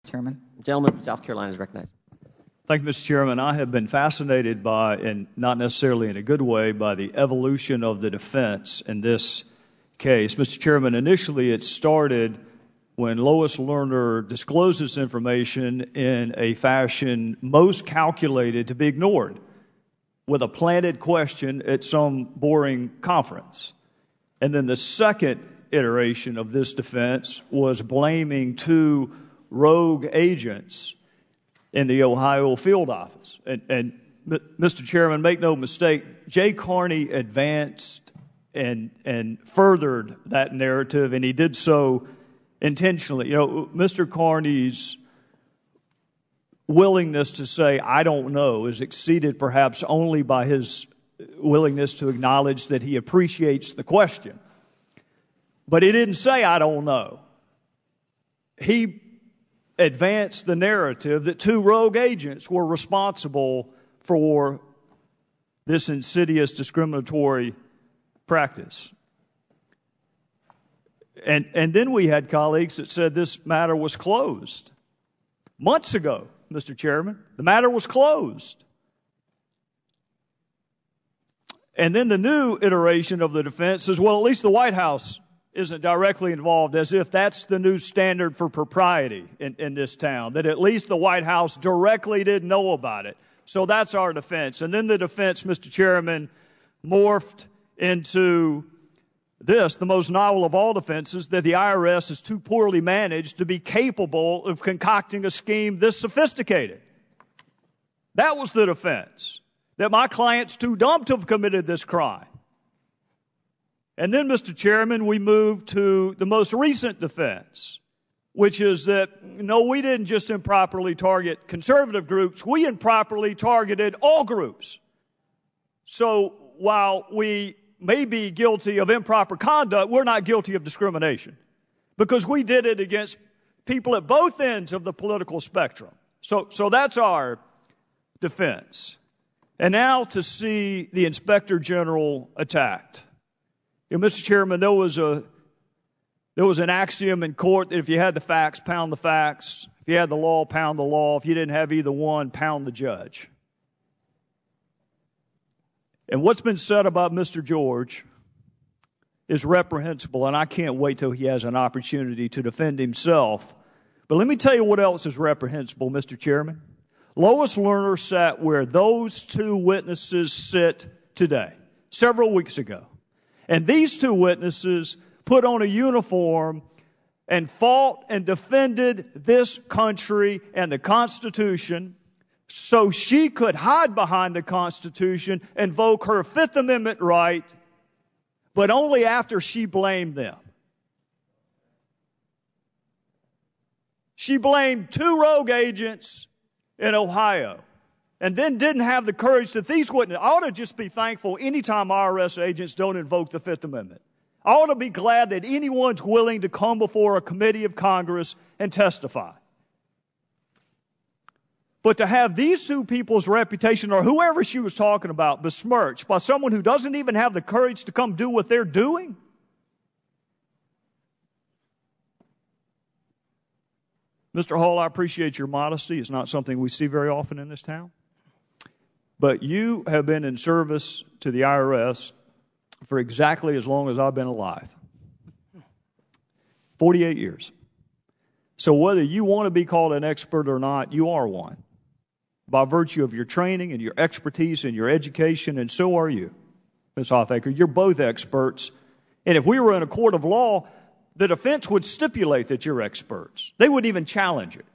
Chairman. The gentleman from South Carolina is recognized. Thank you, Mr. Chairman. I have been fascinated by, and not necessarily in a good way, by the evolution of the defense in this case. Mr. Chairman, initially it started when Lois Lerner disclosed this information in a fashion most calculated to be ignored, with a planted question at some boring conference. And then the second iteration of this defense was blaming two rogue agents in the Ohio field office. And Mr. Chairman, make no mistake, Jay Carney advanced and furthered that narrative, and he did so intentionally. You know, Mr. Carney's willingness to say, I don't know, is exceeded perhaps only by his willingness to acknowledge that he appreciates the question. But he didn't say, I don't know. He advanced the narrative that two rogue agents were responsible for this insidious discriminatory practice. And then we had colleagues that said this matter was closed. Months ago, Mr. Chairman, the matter was closed. And then the new iteration of the defense is, well, at least the White House isn't directly involved, as if that's the new standard for propriety in this town, that at least the White House directly didn't know about it. So that's our defense. And then the defense, Mr. Chairman, morphed into this, the most novel of all defenses, that the IRS is too poorly managed to be capable of concocting a scheme this sophisticated. That was the defense, that my client's too dumb to have committed this crime. And then, Mr. Chairman, we moved to the most recent defense, which is that, no, we didn't just improperly target conservative groups, we improperly targeted all groups. So while we may be guilty of improper conduct, we're not guilty of discrimination, because we did it against people at both ends of the political spectrum. So that's our defense. And now to see the Inspector General attacked. You know, Mr. Chairman, there was an axiom in court that if you had the facts, pound the facts. If you had the law, pound the law. If you didn't have either one, pound the judge. And what's been said about Mr. George is reprehensible, and I can't wait till he has an opportunity to defend himself. But let me tell you what else is reprehensible, Mr. Chairman. Lois Lerner sat where those two witnesses sit today, several weeks ago. And these two witnesses put on a uniform and fought and defended this country and the Constitution so she could hide behind the Constitution and invoke her Fifth Amendment right, but only after she blamed them. She blamed two rogue agents in Ohio, and then didn't have the courage that these witnesses. I ought to just be thankful anytime IRS agents don't invoke the Fifth Amendment. I ought to be glad that anyone's willing to come before a committee of Congress and testify. But to have these two people's reputation, or whoever she was talking about, besmirched by someone who doesn't even have the courage to come do what they're doing? Mr. Hall, I appreciate your modesty. It's not something we see very often in this town. But you have been in service to the IRS for exactly as long as I've been alive. 48 years. So whether you want to be called an expert or not, you are one. By virtue of your training and your expertise and your education, and so are you, Ms. Hoffaker. You're both experts. And if we were in a court of law, the defense would stipulate that you're experts. They wouldn't even challenge it.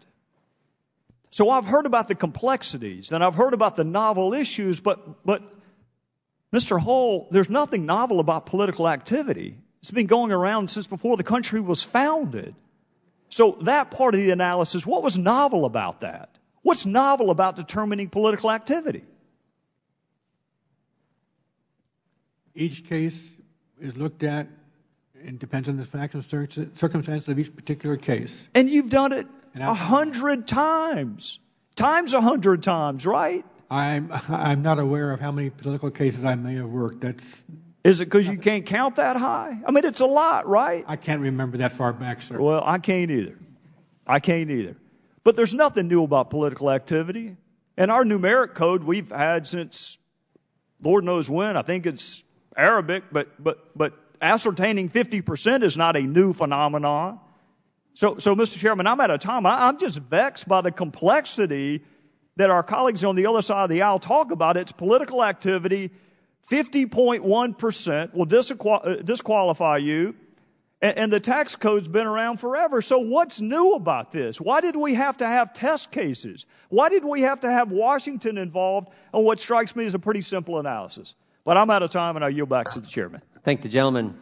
So I've heard about the complexities, and I've heard about the novel issues, but Mr. Hall, there's nothing novel about political activity. It's been going around since before the country was founded. So that part of the analysis, what was novel about that? What's novel about determining political activity? Each case is looked at. It depends on the facts and circumstances of each particular case. And you've done it 100 times. Times 100 times, right? I'm not aware of how many political cases I may have worked. Is it because you can't count that high? I mean, it's a lot, right? I can't remember that far back, sir. Well, I can't either. But there's nothing new about political activity. And our numeric code we've had since Lord knows when. I think it's Arabic, but ascertaining 50% is not a new phenomenon. So, Mr. Chairman, I'm out of time. I'm just vexed by the complexity that our colleagues on the other side of the aisle talk about. It's political activity. 50.1% will disqualify you. And the tax code's been around forever. So what's new about this? Why did we have to have test cases? Why did we have to have Washington involved on what strikes me as a pretty simple analysis? But I'm out of time, and I yield back to the chairman. Thank the gentleman.